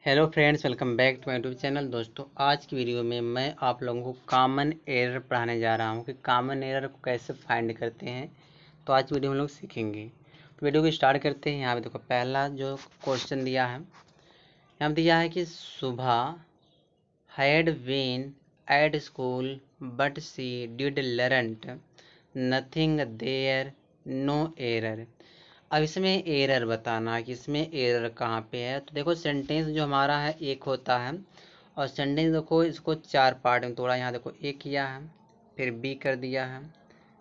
Hello friends, welcome back to my YouTube channel. दोस्तों, आज की वीडियो में मैं आप लोगों को कॉमन एरर पढ़ाने जा रहा हूं कि कॉमन एरर को कैसे फाइंड करते हैं। तो आज की वीडियो में हम लोग सीखेंगे। तो वीडियो को स्टार्ट करते हैं। यहाँ पे देखो, पहला जो क्वेश्चन दिया है, यहाँ दिया है कि सुबह had been at school but she did learnt nothing there, no error. अब इसमें एरर बताना है कि इसमें एरर कहाँ पे है। तो देखो, सेंटेंस जो हमारा है एक होता है, और सेंटेंस देखो इसको चार पार्ट में तोड़ा। यहाँ देखो ए किया है, फिर बी कर दिया है,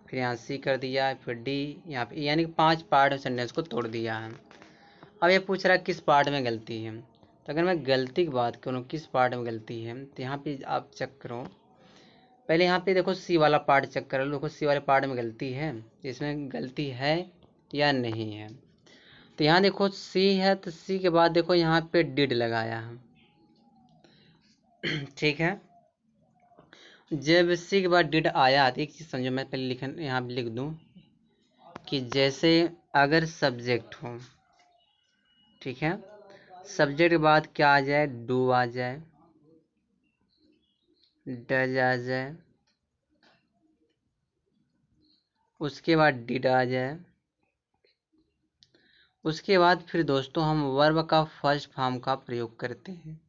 फिर यहाँ सी कर दिया है, फिर डी, यहाँ पे यानी कि 5 पार्ट में सेंटेंस को तोड़ दिया है। अब ये पूछ रहा है किस पार्ट में गलती है। तो अगर मैं गलती की बात करूँ किस पार्ट में गलती है, तो यहाँ पे आप चेक करो। पहले यहाँ पे देखो सी वाला पार्ट चेक कर लो। देखो सी वाले पार्ट में गलती है, इसमें गलती है या नहीं है। तो यहाँ देखो सी है, तो सी के बाद देखो यहाँ पे डिड लगाया है। ठीक है, जब सी के बाद डिड आया तो एक चीज़ समझो, मैं पहले यहाँ पे लिख दूँ कि जैसे अगर सब्जेक्ट हो, ठीक है, सब्जेक्ट के बाद क्या आ जाए, डू आ जाए, डज आ जाए, उसके बाद डिड आ जाए, उसके बाद फिर दोस्तों हम वर्ब का फर्स्ट फॉर्म का प्रयोग करते हैं।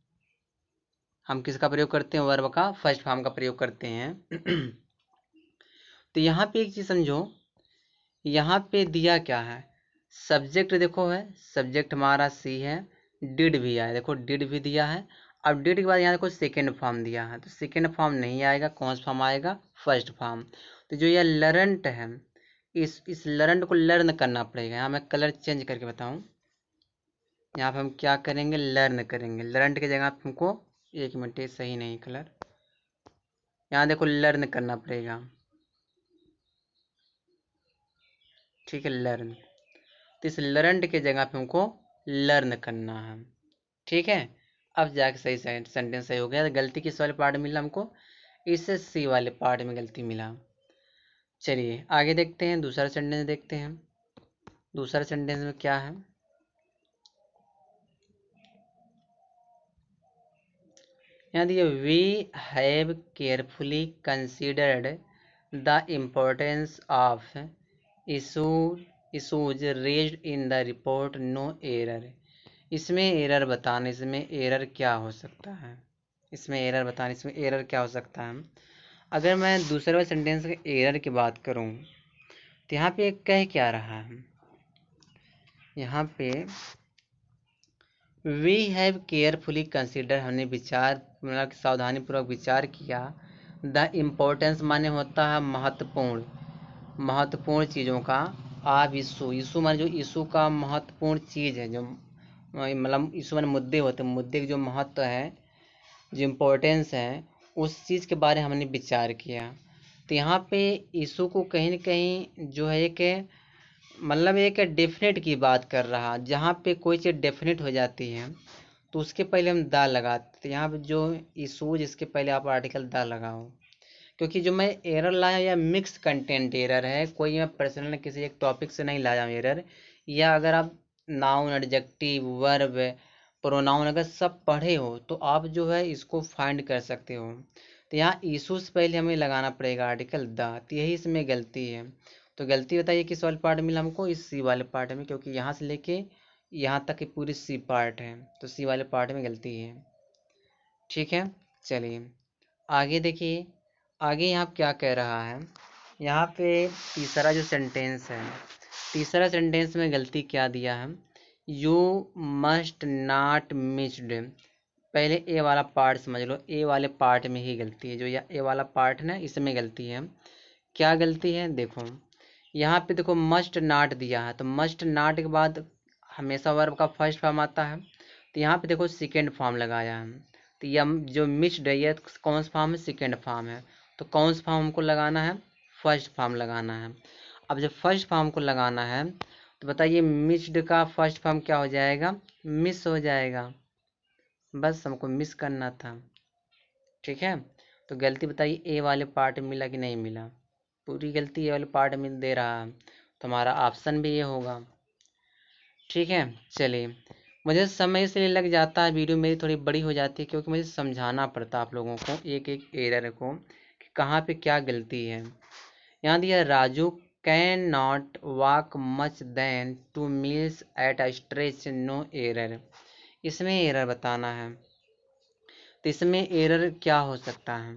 हम किसका प्रयोग करते हैं? वर्ब का फर्स्ट फॉर्म का प्रयोग करते हैं। तो यहाँ पे एक चीज़ समझो, यहाँ पे दिया क्या है, सब्जेक्ट देखो है, सब्जेक्ट हमारा सी है, डिड भी आया, देखो डिड भी दिया है। अब डिड के बाद यहाँ देखो सेकेंड फॉर्म दिया है, तो सेकेंड फॉर्म नहीं आएगा, कौन सा फॉर्म आएगा? First form. तो जो यह लर्नट है, इस लर्नट को लर्न करना पड़ेगा। यहाँ मैं कलर चेंज करके बताऊँ। यहाँ पे हम क्या करेंगे? लर्न करेंगे। लर्नट की जगह पे हमको, एक मिनट, ये सही नहीं कलर, यहाँ देखो लर्न करना पड़ेगा। ठीक है, लर्न। तो इस लर्न के जगह पे हमको लर्न करना है। ठीक है, अब जाके सही सेंटेंस सही हो गया। तो गलती किस वाले पार्ट में मिला हमको? इससे सी वाले पार्ट में गलती मिला। चलिए आगे देखते हैं, दूसरा सेंटेंस देखते हैं। दूसरा सेंटेंस में क्या है? यहाँ देखिए, we have carefully considered the importance of issue issues raised in the report, no error. इसमें एरर बताना, इसमें एरर क्या हो सकता है? इसमें एरर बताना, इसमें एरर क्या हो सकता है? अगर मैं दूसरे वाले सेंटेंस के एरर की बात करूं, तो यहाँ पे कह क्या रहा है? यहाँ पे वी हैव केयरफुली कंसिडर, हमने विचार, मतलब सावधानी पूर्वक विचार किया। द इम्पोर्टेंस माने होता है महत्वपूर्ण, महत्वपूर्ण चीज़ों का। आप इशू, इशू माने जो इशू का महत्वपूर्ण चीज़ है, जो मतलब इशू माने मुद्दे होते हैं, मुद्दे के जो महत्व है, जो इम्पोर्टेंस है, उस चीज़ के बारे में हमने विचार किया। तो यहाँ पे इशू को कहीं न कहीं जो है एक, मतलब एक डेफिनेट की बात कर रहा। जहाँ पे कोई चीज़ डेफिनेट हो जाती है तो उसके पहले हम दा लगाते। तो यहाँ पे जो इशूज, इसके पहले आप आर्टिकल दा लगाओ, क्योंकि जो मैं एरर लाया या मिक्स कंटेंट एरर है, कोई मैं पर्सनल किसी एक टॉपिक से नहीं लाया हूँ एरर। या अगर आप नाउन, एडजेक्टिव, वर्ब, प्रोनाउन अगर सब पढ़े हो तो आप जो है इसको फाइंड कर सकते हो। तो यहाँ इशूज पहले हमें लगाना पड़ेगा आर्टिकल द। तो यही इसमें गलती है। तो गलती बताइए किस वाले पार्ट में मिला हमको? इस सी वाले पार्ट में, क्योंकि यहाँ से लेके यहाँ तक की पूरी सी पार्ट है, तो सी वाले पार्ट में गलती है। ठीक है, चलिए आगे देखिए। आगे यहाँ क्या कह रहा है? यहाँ पे तीसरा जो सेंटेंस है, तीसरा सेंटेंस में गलती क्या दिया है? You must not missed. पहले ए वाला पार्ट समझ लो, ए वाले पार्ट में ही गलती है। जो यह ए वाला पार्ट है ना, इसमें गलती है। क्या गलती है? देखो यहाँ पे देखो मस्ट नॉट दिया है, तो मस्ट नॉट के बाद हमेशा वर्ब का फर्स्ट फॉर्म आता है। तो यहाँ पे देखो सेकेंड फॉर्म लगाया है। तो यह जो मिस्ड है, ये कौन सा फॉर्म है? सेकेंड फॉर्म है। तो कौन सा फॉर्म हमको लगाना है? फर्स्ट फॉर्म लगाना है। अब जब फर्स्ट फॉर्म को लगाना है तो बताइए मिस्ड का फर्स्ट फॉर्म क्या हो जाएगा? मिस हो जाएगा। बस हमको मिस करना था। ठीक है, तो गलती बताइए ए वाले पार्ट में मिला कि नहीं मिला? पूरी गलती ए वाले पार्ट में दे रहा है, तो हमारा ऑप्शन भी ये होगा। ठीक है, चलिए मुझे समय इसलिए लग जाता है, वीडियो मेरी थोड़ी बड़ी हो जाती है, क्योंकि मुझे समझाना पड़ता है आप लोगों को एक एक एरर को कि कहाँ पे क्या गलती है। यहाँ दिया Raju can not walk much than 2 miles at a stretch, no error. इसमें एरर बताना है, तो इसमें एरर क्या हो सकता है।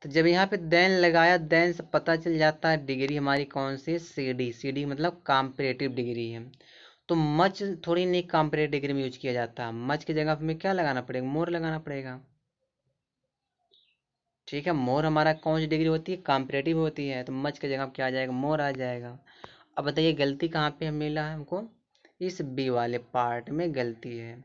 तो जब यहाँ पे देन लगाया, देन से पता चल जाता है डिग्री हमारी कौन सी, सी डी। सी डी मतलब कॉम्परेटिव डिग्री है। तो मच थोड़ी नहीं कॉम्परेटिव डिग्री में यूज किया जाता है, मच की जगह हमें क्या लगाना पड़ेगा, मोर लगाना पड़ेगा। ठीक है, मोर हमारा कौन सी डिग्री होती है, कॉम्परेटिव होती है, तो मच की जगह क्या आ जाएगा, मोर आ जाएगा। अब बताइए गलती कहाँ पे मिला है हमको, इस बी वाले पार्ट में गलती है।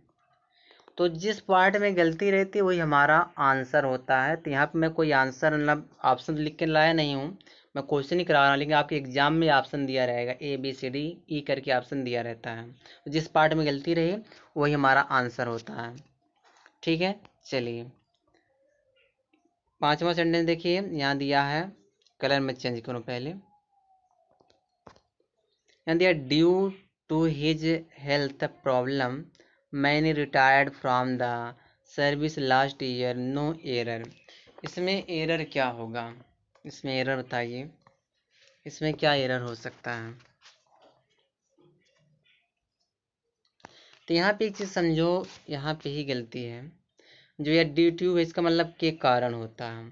तो जिस पार्ट में गलती रहती है वही हमारा आंसर होता है। तो यहाँ पे मैं कोई आंसर मतलब ऑप्शन लिख के लाया नहीं हूँ, मैं क्वेश्चन ही करा रहा हूँ, लेकिन आपके एग्जाम में ऑप्शन दिया रहेगा, A B C D E करके ऑप्शन दिया रहता है। तो जिस पार्ट में गलती रही वही हमारा आंसर होता है। ठीक है, चलिए 5वां सेंटेंस देखिए, यहाँ दिया है, कलर में चेंज करूँ पहले। यहाँ दिया due to his health problem मैंने retired from the service last year, no error. इसमें एरर क्या होगा, इसमें एरर बताइए, इसमें क्या एरर हो सकता है। तो यहाँ पे एक चीज़ समझो, यहाँ पे ही गलती है, जो यह ड्यू टू है इसका मतलब के कारण होता है।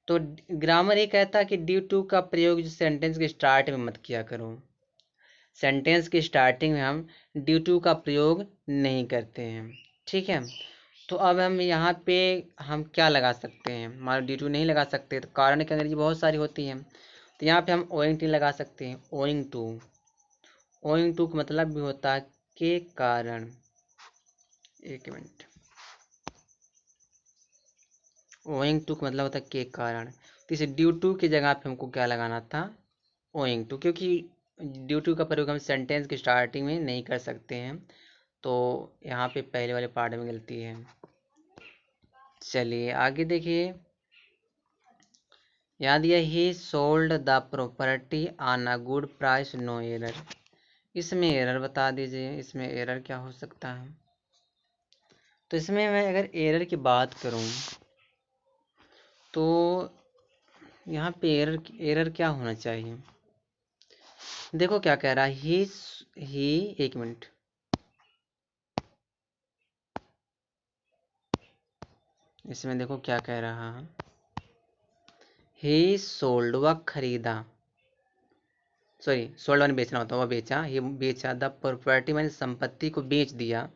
तो ग्रामर ये कहता है कि ड्यू टू का प्रयोग जो सेंटेंस के स्टार्ट में मत किया करो। सेंटेंस की स्टार्टिंग में हम ड्यू टू का प्रयोग नहीं करते हैं। ठीक है, तो अब हम यहाँ पे हम क्या लगा सकते हैं, हमारा ड्यू टू नहीं लगा सकते, तो कारण की अंग्रेजी बहुत सारी होती है। तो यहाँ पे हम ओइंग टू लगा सकते हैं, ओइंग टू। ओइंग टू का मतलब भी होता है के कारण। एक मिनट, ओइंग टू का मतलब होता है के कारण। तो इसे ड्यू टू की जगह पे हमको क्या लगाना था, ओइंग टू, क्योंकि ड्यू टू का प्रयोग हम सेंटेंस की स्टार्टिंग में नहीं कर सकते हैं। तो यहाँ पे पहले वाले पार्ट में गलती है। चलिए आगे देखिए, याद दिया he sold the property on a good price, no error. इसमें एरर बता दीजिए, इसमें एरर क्या हो सकता है। तो इसमें मैं अगर एरर की बात करूं तो यहाँ पे एरर क्या होना चाहिए। देखो क्या कह रहा है, ही एक मिनट, इसमें देखो क्या कह रहा है, ही सोल्ड वह खरीदा, सॉरी सोल्ड मैंने बेचना होता है, वह बेचा, ही बेचा द प्रॉपर्टी मैंने संपत्ति को बेच दिया,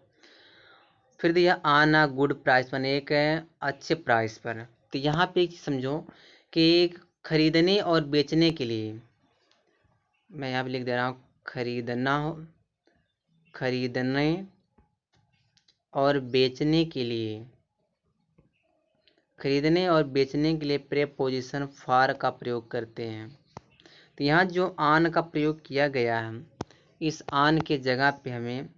फिर दिया ऑन अ गुड प्राइस मैंने एक अच्छे प्राइस पर। तो यहाँ पे एक चीज़ समझो कि खरीदने और बेचने के लिए, मैं यहाँ पे लिख दे रहा हूँ खरीदना, खरीदने और बेचने के लिए, खरीदने और बेचने के लिए प्रेपोजिशन फॉर का प्रयोग करते हैं। तो यहाँ जो ऑन का प्रयोग किया गया है, इस ऑन के जगह पे हमें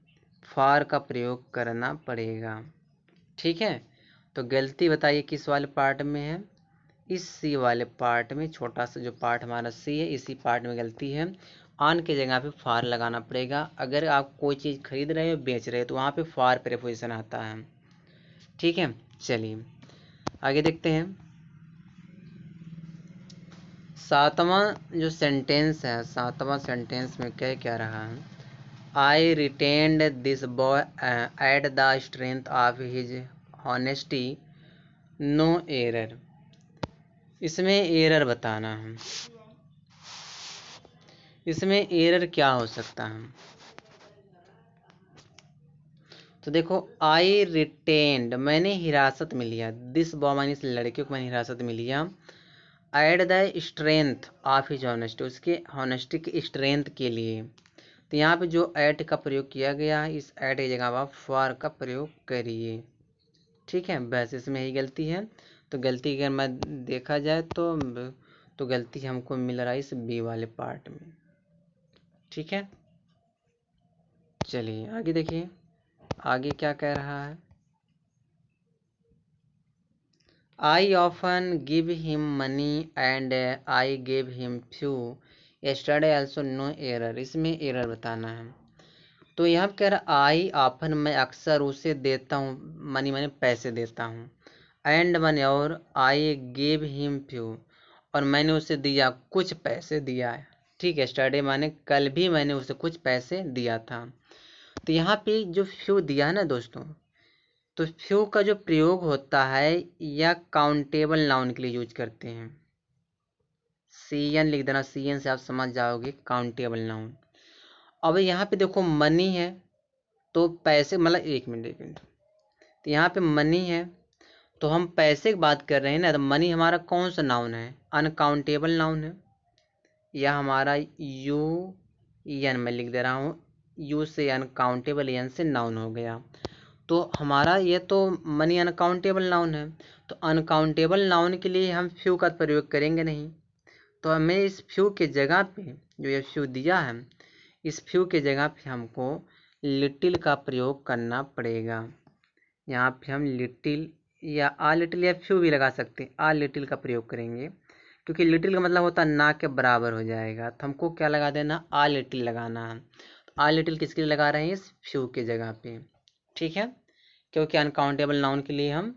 फॉर का प्रयोग करना पड़ेगा। ठीक है, तो गलती बताइए किस वाले पार्ट में है, इस सी वाले पार्ट में, छोटा सा जो पार्ट हमारा सी है इसी पार्ट में गलती है। ऑन के जगह पे फॉर लगाना पड़ेगा। अगर आप कोई चीज़ खरीद रहे हो बेच रहे हो तो वहाँ पे फॉर प्रेपोजिशन आता है। ठीक है, चलिए आगे देखते हैं। 7वां जो सेंटेंस है, 7वां सेंटेंस में क्या क्या रहा है, I retained this boy at the strength of his honesty, no error. इसमें एरर बताना है, इसमें एरर क्या हो सकता है। तो देखो आई रिटेन्ड मैंने हिरासत में लिया, दिस बॉय मैंने इस लड़के को मैंने हिरासत में लिया, eight the strength of his honesty, उसके ऑनेस्टी की स्ट्रेंथ के लिए। तो यहाँ पे जो एट का प्रयोग किया गया है, इस एट की जगह आप फॉर का प्रयोग करिए। ठीक है, बस इसमें ही गलती है। तो गलती अगर मैं देखा जाए तो गलती हमको मिल रहा है इस बी वाले पार्ट में। ठीक है, चलिए आगे देखिए, आगे क्या कह रहा है, I often give him money and I give him few, yesterday also, no error. इसमें एरर बताना है। तो यहाँ पे कह रहा आई ऑफन, मैं अक्सर उसे देता हूँ, मनी मैंने पैसे देता हूँ। एंड मनी, और आई गेव हिम फ्यू, और मैंने उसे दिया कुछ पैसे दिया है। ठीक है, स्टरडे माने कल भी मैंने उसे कुछ पैसे दिया था। तो यहाँ पे जो फ्यू दिया है ना दोस्तों, तो फ्यू का जो प्रयोग होता है या काउंटेबल नाउन के लिए यूज करते हैं। सी एन लिख देना, सी एन से आप समझ जाओगे काउंटेबल नाउन। अब यहाँ पे देखो मनी है, तो पैसे मतलब एक मिनट, तो यहाँ पे मनी है तो हम पैसे की बात कर रहे हैं ना, तो मनी हमारा कौन सा नाउन है? अनकाउंटेबल नाउन है। या हमारा यू एन मैं लिख दे रहा हूँ, यू से अनकाउंटेबल, एन से नाउन हो गया। तो हमारा ये तो मनी अनकाउंटेबल नाउन है, तो अनकाउंटेबल नाउन के लिए हम फ्यू का प्रयोग करेंगे नहीं। तो हमें इस फ्यू के जगह पे जो ये फ्यू दिया है, इस फ्यू के जगह पे हमको लिटिल का प्रयोग करना पड़ेगा। यहाँ पे हम लिटिल या आ लिटिल या फ्यू भी लगा सकते हैं, आ लिटिल का प्रयोग करेंगे, क्योंकि लिटिल का मतलब होता है ना के बराबर हो जाएगा। तो हमको क्या लगा देना? आ लिटिल लगाना है। तो आ लिटिल किसके लिए लगा रहे हैं? इस फ्यू के जगह पे। ठीक है, क्योंकि अनकाउंटेबल नाउन के लिए हम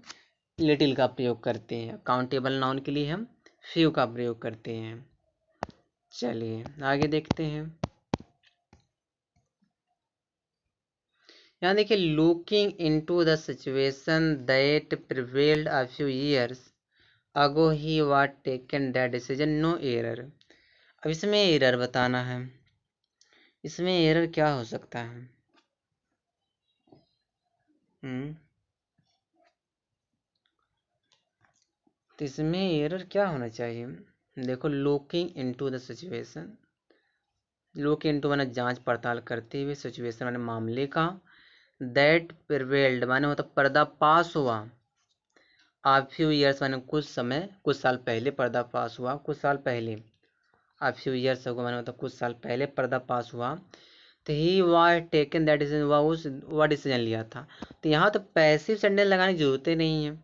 लिटिल का प्रयोग करते हैं, काउंटेबल नाउन के लिए हम फ्यू का प्रयोग करते हैं। चलिए आगे देखते हैं। यहाँ देखिए, looking into the situation that prevailed a few years ago he was taken that decision, no error. अब इसमें एरर बताना है। इसमें एरर क्या हो सकता है? तो इसमें एरर क्या होना चाहिए? देखो, looking into the situation, look into माने जांच पड़ताल करते हुए, सिचुएशन माने मामले का, दैट प्रिवेल्ड माने होता पर्दा पास हुआ, आ फ्यू ईयर्स माने कुछ समय, कुछ साल पहले पर्दा पास हुआ, कुछ साल पहले। आ फ्यू ईयर्स अगो माने मतलब कुछ साल पहले पर्दा पास हुआ। तो ही वाज टेकन दैट डिसीजन, वह डिसीजन लिया था। तो यहाँ तो पैसिव सेंटेंस लगाने की जरूरत ही नहीं है।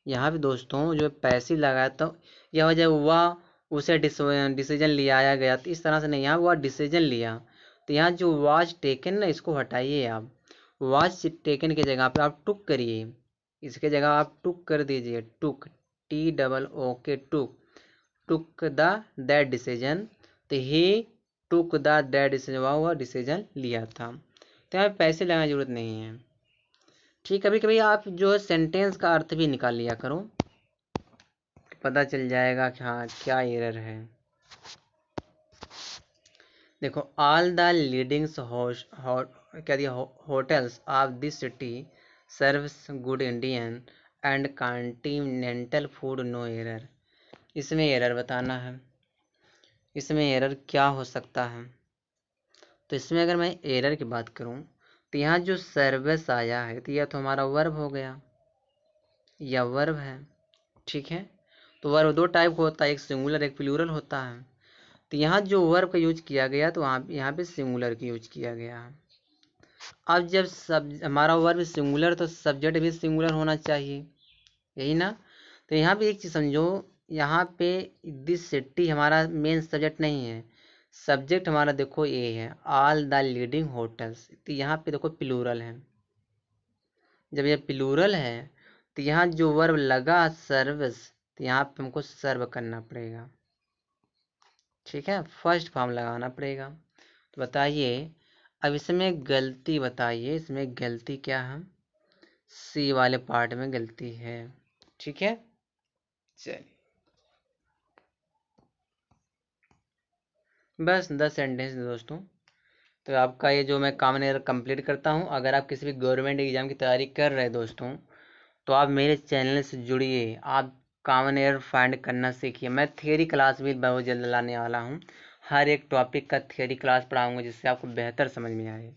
यहाँ पे दोस्तों जो पैसिव लगाया तो यह हो जाए वह उसे डिसीजन लिया गया, तो इस तरह से नहीं, यहाँ वह डिसीजन लिया। तो यहाँ जो वाज टेकन ना, इसको हटाइए आप, वाज टेकन की जगह पे आप टुक करिए, इसके जगह आप टुक कर दीजिए, टुक, टी डबल ओ के, टुक, टुक द दैट डिसीजन। तो ही टुक द दैट डिसीजन, वह डिसीजन लिया था। तो यहाँ पैसे लगाने की जरूरत नहीं है। ठीक, कभी कभी आप जो है सेंटेंस का अर्थ भी निकाल लिया करो, पता चल जाएगा कि हाँ क्या एरर है। देखो, ऑल द लीडिंग्स क्या दिया, hotels of this city serves good Indian and continental food, no error. इसमें एरर बताना है। इसमें एरर क्या हो सकता है? तो इसमें अगर मैं एरर की बात करूं, तो यहाँ जो सर्विस आया है, तो यह तो हमारा वर्ब हो गया, या वर्ब है। ठीक है, तो वर्ब दो टाइप का होता है, एक सिंगुलर एक प्लूरल होता है। तो यहाँ जो वर्ब का यूज किया गया, तो वहाँ यहाँ पे सिंगुलर का यूज किया गया है। अब जब सब हमारा वर्ब सिंगुलर, तो सब्जेक्ट भी सिंगुलर होना चाहिए, यही ना। तो यहाँ पे एक चीज़ समझो, यहाँ पे दिस सिटी हमारा मेन सब्जेक्ट नहीं है। सब्जेक्ट हमारा देखो ये है, ऑल द लीडिंग होटल्स। तो यहाँ पे देखो प्लूरल है। जब ये प्लूरल है, तो यहाँ जो वर्ब लगा सर्विस, तो यहाँ पे हमको सर्व करना पड़ेगा। ठीक है, फर्स्ट फॉर्म लगाना पड़ेगा। तो बताइए, अब इसमें गलती बताइए, इसमें गलती क्या है? सी वाले पार्ट में गलती है। ठीक है, चलिए बस 10 सेंटेंस दोस्तों। तो आपका ये जो मैं कॉमन एरर कंप्लीट करता हूँ। अगर आप किसी भी गवर्नमेंट एग्जाम की तैयारी कर रहे हैं दोस्तों, तो आप मेरे चैनल से जुड़िए, आप कॉमन एरर फाइंड करना सीखिए। मैं थियरी क्लास भी बहुत जल्द लाने वाला हूँ। हर एक टॉपिक का थियरी क्लास पढ़ाऊँगा, जिससे आपको बेहतर समझ में आए।